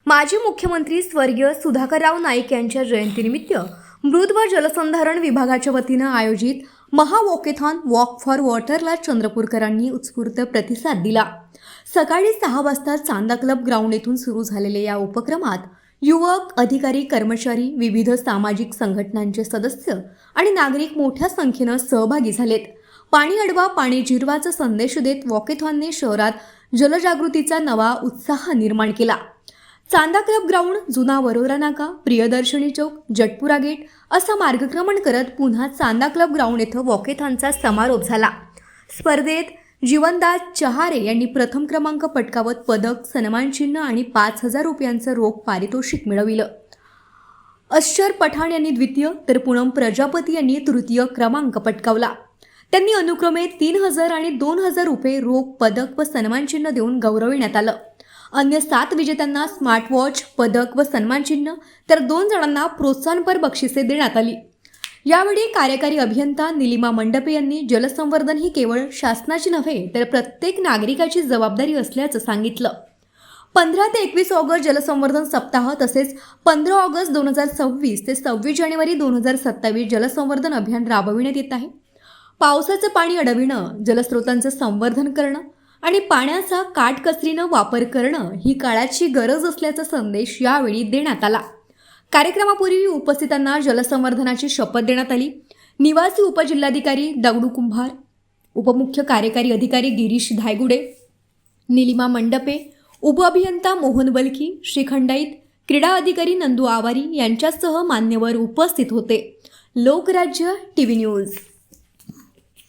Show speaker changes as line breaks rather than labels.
माजी मुख्यमंत्री स्वर्गीय सुधाकरराव नाईक यांच्या जयंतीनिमित्त मृद व जलसंधारण विभागाच्या वतीनं आयोजित महा वॉकेथॉन वॉक फॉर वॉटरला चंद्रपूरकरांनी उत्स्फूर्त प्रतिसाद दिला। सकाळी 6 वाजता चांदा क्लब ग्राउंड येथून सुरू झालेल्या या उपक्रमात युवक, अधिकारी, कर्मचारी, विविध सामाजिक संघटनांचे सदस्य आणि नागरिक मोठ्या संख्येनं सहभागी झालेत। पाणी अडवा, पाणी जिरवाचा संदेश देत वॉकेथॉनने शहरात जलजागृतीचा नवा उत्साह निर्माण केला। चांदा क्लब ग्राउंड, जुना वरोरा नाका, प्रियदर्शनी चौक, जटपुरा गेट असा मार्गक्रमण करत पुन्हा चांदा क्लब ग्राउंड येथे वॉकेथॉनचा समारोप झाला। स्पर्धेत जीवनदास चहारे यांनी प्रथम क्रमांक पटकावत पदक, सन्मानचिन्ह आणि 5,000 रुपयांचं रोख पारितोषिक मिळविलं। अश्चर पठाण यांनी द्वितीय तर पूनम प्रजापती यांनी तृतीय क्रमांक पटकावला। त्यांनी अनुक्रमे 3,000 आणि 2,000 रुपये रोख, पदक व सन्मानचिन्ह देऊन गौरविण्यात आलं। अन्य 7 विजेत्यांना स्मार्ट वॉच, पदक व सन्मानचिन्ह तर 2 जणांना प्रोत्साहनपर बक्षिसे देण्यात आली। यावेळी कार्यकारी अभियंता निलिमा मंडपे यांनी जलसंवर्धन ही केवळ शासनाची नव्हे तर प्रत्येक नागरिकाची जबाबदारी असल्याचं सांगितलं। 15 ते 21 ऑगस्ट जलसंवर्धन सप्ताह तसेच 15 ऑगस्ट 2026 ते 26 जानेवारी 2027 जलसंवर्धन अभियान राबविण्यात येत आहे। पावसाचं पाणी अडविणं, जलस्रोतांचं संवर्धन करणं आणि पाण्याचा काटकसरीनं वापर करणं ही काळाची गरज असल्याचा संदेश यावेळी देण्यात आला। कार्यक्रमापूर्वी उपस्थितांना जलसंवर्धनाची शपथ देण्यात आली। निवासी उपजिल्हाधिकारी दगडू कुंभार, उपमुख्य कार्यकारी अधिकारी गिरीश धायगुडे, निलिमा मंडपे, उपअभियंता मोहन बलकी, श्रीखंडाईत, क्रीडा अधिकारी नंदू आवारी यांच्यासह मान्यवर उपस्थित होते। Lokrajya TV news.